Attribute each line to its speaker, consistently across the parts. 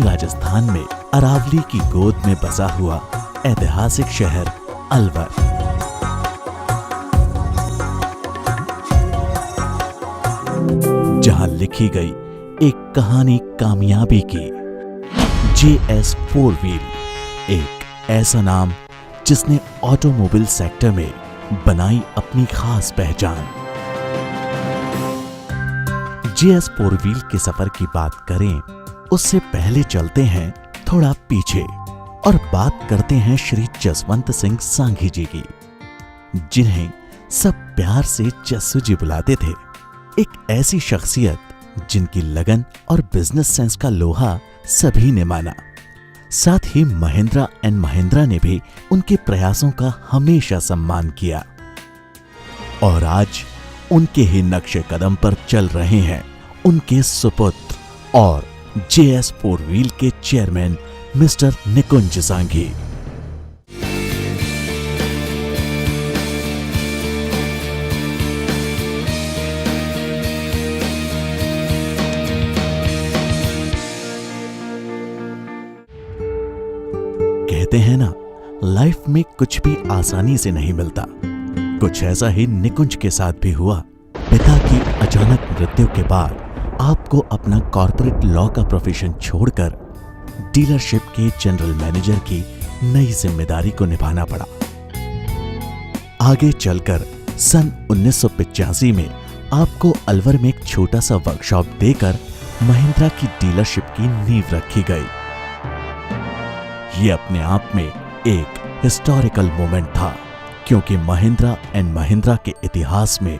Speaker 1: उत्तरी राजस्थान में अरावली की गोद में बसा हुआ ऐतिहासिक शहर अलवर। जहां लिखी गई एक कहानी कामयाबी की। JS 4 व्हील, एक ऐसा नाम जिसने ऑटोमोबाइल सेक्टर में बनाई अपनी खास पहचान। JS 4 व्हील के सफर की बात करें उससे पहले चलते हैं थोड़ा पीछे और बात करते हैं श्री जसवंत सिंह सांघी जी की, जिन्हें सब प्यार से जस्सू जी बुलाते थे। एक ऐसी शख्सियत जिनकी लगन और बिजनेस सेंस का लोहा सभी ने माना। साथ ही महिंद्रा एंड महिंद्रा ने भी उनके प्रयासों का हमेशा सम्मान किया और आज उनके ही नक्शे कदम पर चल रहे हैं उनके सुपुत्र और JS 4 व्हील के चेयरमैन मिस्टर निकुंज सांघी। कहते हैं ना, लाइफ में कुछ भी आसानी से नहीं मिलता। कुछ ऐसा ही निकुंज के साथ भी हुआ। पिता की अचानक मृत्यु के बाद आपको अपना कॉर्पोरेट लॉ का प्रोफेशन छोड़कर डीलरशिप के जनरल मैनेजर की नई जिम्मेदारी को निभाना पड़ा। आगे चलकर सन 1985 में आपको अलवर में एक छोटा सा वर्कशॉप देकर महिंद्रा की डीलरशिप की नींव रखी गई। ये अपने आप में एक हिस्टोरिकल मोमेंट था, क्योंकि महिंद्रा एंड महिंद्रा के इतिहास में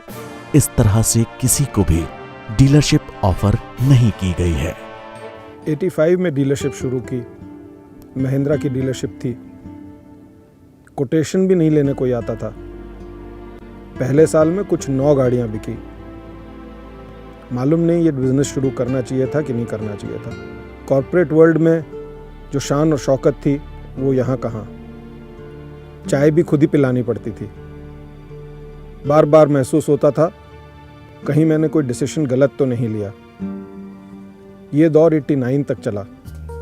Speaker 1: इस तरह से किसी को भी डीलरशिप ऑफर नहीं की गई है।
Speaker 2: 85 में डीलरशिप शुरू की, महिंद्रा की डीलरशिप थी। कोटेशन भी नहीं लेने कोई आता था। पहले साल में कुछ 9 गाड़ियां बिकी। मालूम नहीं ये बिजनेस शुरू करना चाहिए था कि नहीं करना चाहिए था। कॉर्पोरेट वर्ल्ड में जो शान और शौकत थी वो यहाँ कहाँ। चाय भी खुद ही पिलानी पड़ती थी। बार बार महसूस होता था कहीं मैंने कोई डिसीजन गलत तो नहीं लिया। ये दौर 89 तक चला।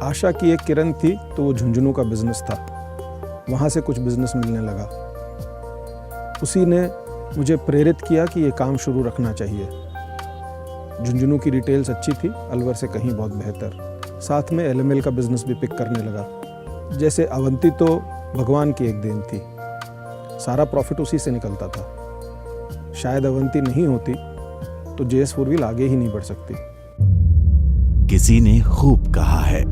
Speaker 2: आशा की एक किरण थी तो वो झुंझुनू का बिजनेस था। वहाँ से कुछ बिजनेस मिलने लगा। उसी ने मुझे प्रेरित किया कि ये काम शुरू रखना चाहिए। झुंझुनू की रिटेल्स अच्छी थी, अलवर से कहीं बहुत बेहतर। साथ में LML का बिजनेस भी पिक करने लगा। जैसे अवंती तो भगवान की एक देन थी, सारा प्रॉफिट उसी से निकलता था। शायद अवंती नहीं होती तो JS 4 व्हील आगे ही नहीं बढ़ सकती।
Speaker 1: किसी ने खूब कहा है,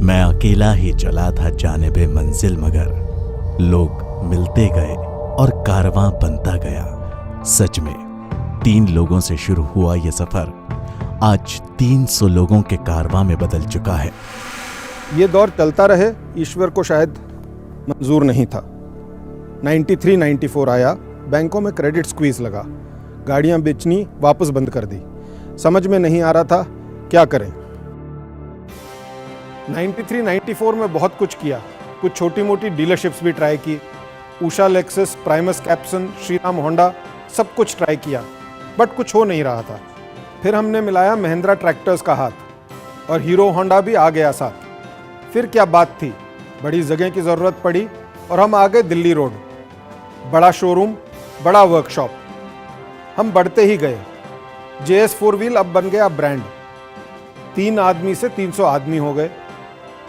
Speaker 1: मैं अकेला ही चला था जानिबे मंजिल, मगर लोग मिलते गए और कारवां बनता गया। सच में 3 लोगों से शुरू हुआ यह सफर आज 300 लोगों के कारवां में बदल चुका है।
Speaker 2: ये दौर चलता रहे, ईश्वर को शायद मंजूर नहीं था। 93-94 आया, बैंकों में क्रेडिट स्क्वीज लगा, गाड़ियां बेचनी वापस बंद कर दी। समझ में नहीं आ रहा था क्या करें। 93-94 में बहुत कुछ किया। कुछ छोटी मोटी डीलरशिप्स भी ट्राई की। उषा लेक्सस, प्राइमस कैप्सन, श्रीराम होंडा, सब कुछ ट्राई किया, बट कुछ हो नहीं रहा था। फिर हमने मिलाया महिंद्रा ट्रैक्टर्स का हाथ और हीरो होंडा भी आ गया साथ। फिर क्या बात थी, बड़ी जगह की ज़रूरत पड़ी और हम आ गए दिल्ली रोड। बड़ा शोरूम, बड़ा वर्कशॉप, हम बढ़ते ही गए। JS 4 व्हील अब बन गया ब्रांड। 3 आदमी से 300 आदमी हो गए।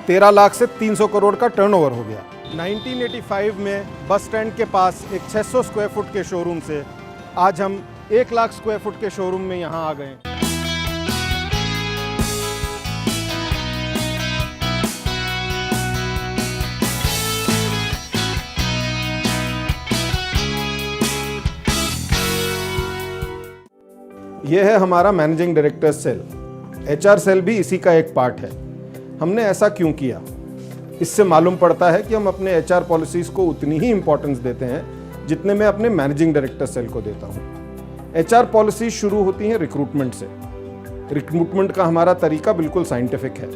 Speaker 2: 13 लाख से 300 करोड़ का टर्नओवर हो गया। 1985 में बस स्टैंड के पास एक 600 स्क्वायर फुट के शोरूम से आज हम 1 लाख स्क्वायर फुट के शोरूम में यहाँ आ गए। यह है हमारा managing director cell. HR cell भी इसी का एक पार्ट है। हमने ऐसा क्यों किया, इससे मालूम पड़ता है कि हम अपने HR पॉलिसीज को उतनी ही इंपॉर्टेंस देते हैं जितने मैं अपने मैनेजिंग डायरेक्टर सेल को देता हूँ। HR पॉलिसीज शुरू होती हैं रिक्रूटमेंट से। रिक्रूटमेंट का हमारा तरीका बिल्कुल साइंटिफिक है।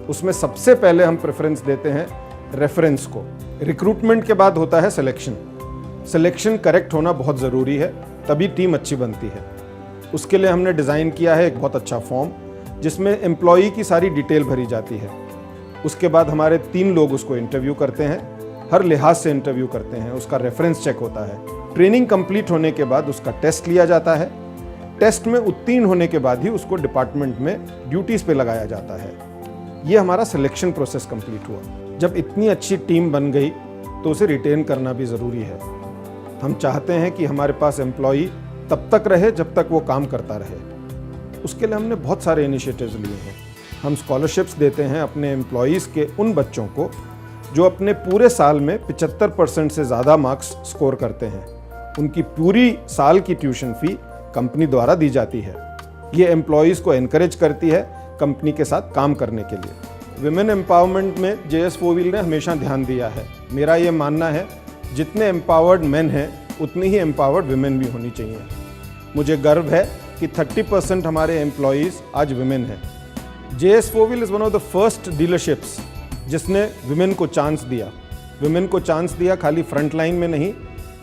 Speaker 2: उसमें सबसे पहले हम प्रेफरेंस देते हैं रेफरेंस को। रिक्रूटमेंट के बाद होता है सिलेक्शन। सिलेक्शन करेक्ट होना बहुत ज़रूरी है, तभी टीम अच्छी बनती है। उसके लिए हमने डिज़ाइन किया है एक बहुत अच्छा फॉर्म जिसमें एम्प्लॉई की सारी डिटेल भरी जाती है। उसके बाद हमारे 3 लोग उसको इंटरव्यू करते हैं, हर लिहाज से इंटरव्यू करते हैं, उसका रेफरेंस चेक होता है। ट्रेनिंग कंप्लीट होने के बाद उसका टेस्ट लिया जाता है। टेस्ट में उत्तीर्ण होने के बाद ही उसको डिपार्टमेंट में ड्यूटीज़ पे लगाया जाता है। ये हमारा सिलेक्शन प्रोसेस कंप्लीट हुआ। जब इतनी अच्छी टीम बन गई तो उसे रिटेन करना भी ज़रूरी है। हम चाहते हैं कि हमारे पास एम्प्लॉई तब तक रहे जब तक वो काम करता रहे। उसके लिए हमने बहुत सारे इनिशिएटिव्स लिए हैं। हम स्कॉलरशिप्स देते हैं अपने एम्प्लॉयज़ के उन बच्चों को जो अपने पूरे साल में 75% से ज़्यादा मार्क्स स्कोर करते हैं। उनकी पूरी साल की ट्यूशन फ़ी कंपनी द्वारा दी जाती है। ये एम्प्लॉयज़ को एनकरेज करती है कंपनी के साथ काम करने के लिए। विमेन एम्पावरमेंट में JS 4 व्हील ने हमेशा ध्यान दिया है। मेरा ये मानना है जितने एम्पावर्ड मेन हैं उतनी ही एम्पावर्ड विमेन भी होनी चाहिए। मुझे गर्व है कि 30% हमारे एम्प्लॉयज़ आज विमेन हैं। JS 4 wheel is one of the first dealerships जिसने विमेन को चांस दिया। विमेन को चांस दिया खाली फ्रंट लाइन में नहीं,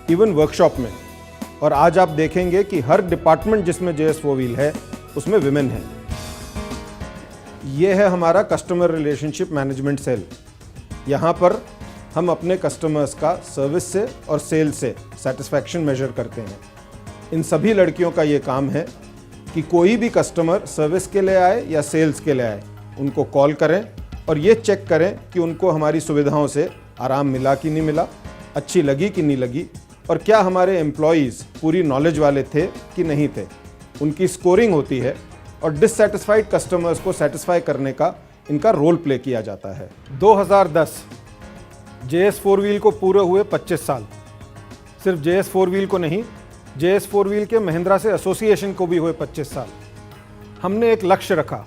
Speaker 2: इवन वर्कशॉप में। और आज आप देखेंगे कि हर डिपार्टमेंट जिसमें JS 4 व्हील है उसमें विमेन है। ये है हमारा कस्टमर रिलेशनशिप मैनेजमेंट सेल। यहाँ पर हम अपने कस्टमर्स का सर्विस से और सेल से सेटिस्फैक्शन मेजर करते हैं। इन सभी लड़कियों का ये काम है कि कोई भी कस्टमर सर्विस के लिए आए या सेल्स के लिए आए, उनको कॉल करें और ये चेक करें कि उनको हमारी सुविधाओं से आराम मिला कि नहीं मिला, अच्छी लगी कि नहीं लगी, और क्या हमारे एम्प्लॉयज़ पूरी नॉलेज वाले थे कि नहीं थे। उनकी स्कोरिंग होती है और डिससेटिस्फाइड कस्टमर्स को सेटिस्फाई करने का इनका रोल प्ले किया जाता है। 2010 JS 4 व्हील को पूरे हुए 25 साल। सिर्फ JS 4 व्हील को नहीं, JS 4 व्हील के महिंद्रा से एसोसिएशन को भी हुए 25 साल। हमने एक लक्ष्य रखा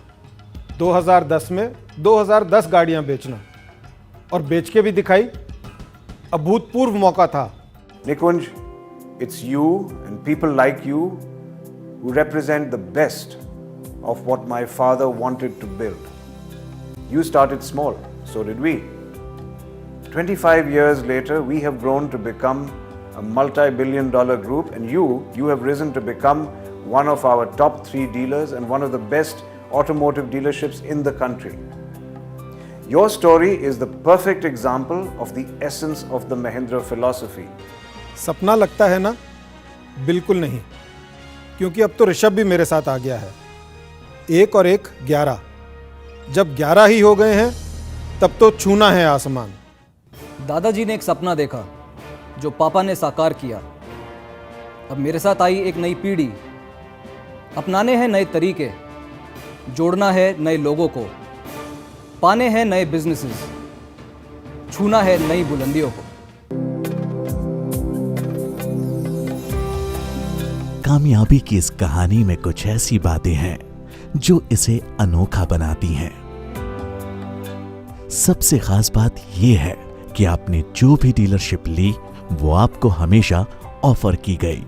Speaker 2: 2010 में 2010 गाड़ियां बेचना, और बेच के भी दिखाई। अभूतपूर्व मौका था।
Speaker 3: Nikunj, it's you and people like you who represent the best of what my father wanted to build. You started small, so did we. 25 years later, we have grown to become a multi-billion-dollar group, and you have risen to become one of our top 3 dealers and one of the best automotive dealerships in the country. Your story is the perfect example of the essence of the Mahindra philosophy.
Speaker 2: सपना लगता है ना? बिल्कुल नहीं, क्योंकि अब तो ऋषभ भी मेरे साथ आ गया है। 1 और 1 11। जब 11 ही हो गए हैं तब तो छूना है आसमान।
Speaker 4: दादाजी ने एक सपना देखा जो पापा ने साकार किया। अब मेरे साथ आई एक नई पीढ़ी। अपनाने हैं नए तरीके, जोड़ना है नए लोगों को, पाने हैं नए बिजनेसेस, छूना है नई बुलंदियों को।
Speaker 1: कामयाबी की इस कहानी में कुछ ऐसी बातें हैं जो इसे अनोखा बनाती हैं। सबसे खास बात यह है कि आपने जो भी डीलरशिप ली वो आपको हमेशा ऑफर की गई।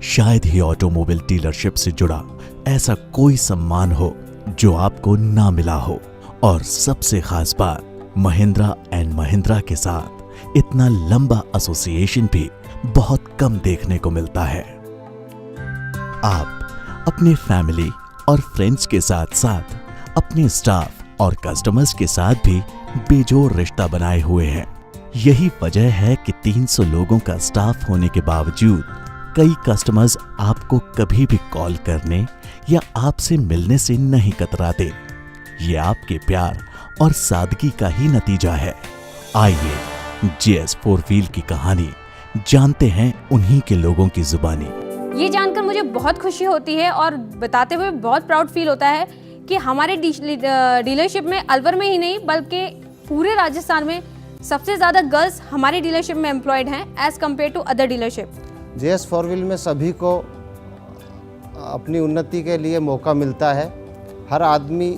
Speaker 1: शायद ही ऑटोमोबाइल डीलरशिप से जुड़ा ऐसा कोई सम्मान हो जो आपको ना मिला हो। और सबसे खास बात, महिंद्रा एंड महिंद्रा के साथ इतना लंबा एसोसिएशन भी बहुत कम देखने को मिलता है। आप अपने फैमिली और फ्रेंड्स के साथ साथ अपने स्टाफ और कस्टमर्स के साथ भी बेजोड़ रिश्ता बनाए हुए हैं। यही वजह है कि 300 लोगों का स्टाफ होने के बावजूद कई कस्टमर्स आपको कभी भी कॉल करने या आपसे मिलने से नहीं कतराते। ये आपके प्यार और सादगी का ही नतीजा है। आइए JS 4 व्हील की कहानी जानते हैं उन्हीं के लोगों की जुबानी।
Speaker 5: ये जानकर मुझे बहुत खुशी होती है और बताते हुए बहुत प्राउड फील होता है कि हमारे डीलरशिप में अलवर में ही नहीं बल्कि पूरे राजस्थान में सबसे ज़्यादा गर्ल्स हमारे डीलरशिप में एम्प्लॉयड हैं as compare to other dealership.
Speaker 6: JS 4 wheel में सभी को अपनी उन्नति के लिए मौका मिलता है। हर आदमी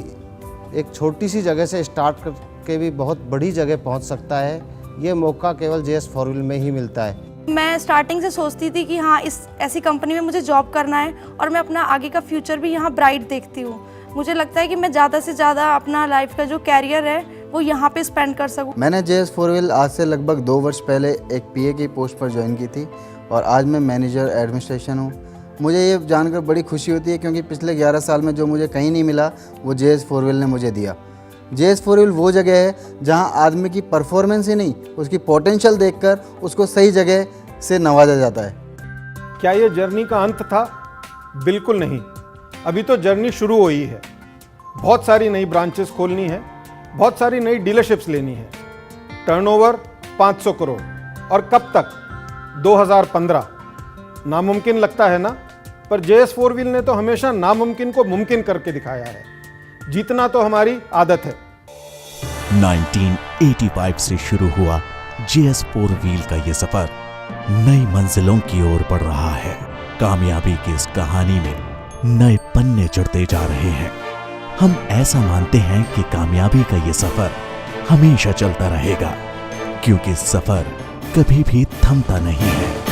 Speaker 6: एक छोटी सी जगह से स्टार्ट करके भी बहुत बड़ी जगह पहुंच सकता है। ये मौका केवल JS 4 व्हील में ही मिलता है।
Speaker 7: मैं स्टार्टिंग से सोचती थी कि हाँ, इस ऐसी कंपनी में मुझे जॉब करना है और मैं अपना आगे का फ्यूचर भी यहाँ ब्राइट देखती हूँ। मुझे लगता है कि मैं ज़्यादा से ज़्यादा अपना लाइफ का जो कैरियर है वो यहाँ पे स्पेंड कर सकूँ।
Speaker 8: मैंने JS 4 व्हील आज से लगभग 2 वर्ष पहले एक PA की पोस्ट पर ज्वाइन की थी और आज मैं मैनेजर एडमिनिस्ट्रेशन हूँ। मुझे ये जानकर बड़ी खुशी होती है क्योंकि पिछले 11 साल में जो मुझे कहीं नहीं मिला वो JS 4 व्हील ने मुझे दिया। JS4 व्हील वो जगह है जहां आदमी की परफॉर्मेंस ही नहीं, उसकी पोटेंशियल देखकर उसको सही जगह से नवाजा जाता है।
Speaker 2: क्या ये जर्नी का अंत था? बिल्कुल नहीं, अभी तो जर्नी शुरू हुई है। बहुत सारी नई ब्रांचेस खोलनी है, बहुत सारी नई डीलरशिप्स लेनी है। टर्नओवर 500 करोड़, और कब तक? 2015। नामुमकिन लगता है ना, पर JS4 व्हील ने तो हमेशा नामुमकिन को मुमकिन करके दिखाया है। जीतना तो हमारी आदत है।
Speaker 1: 1985 से शुरू हुआ JS4 व्हील का ये सफर नई मंजिलों की ओर बढ़ रहा है। कामयाबी की इस कहानी में नए पन्ने चढ़ते जा रहे हैं। हम ऐसा मानते हैं कि कामयाबी का ये सफर हमेशा चलता रहेगा, क्योंकि सफर कभी भी थमता नहीं है।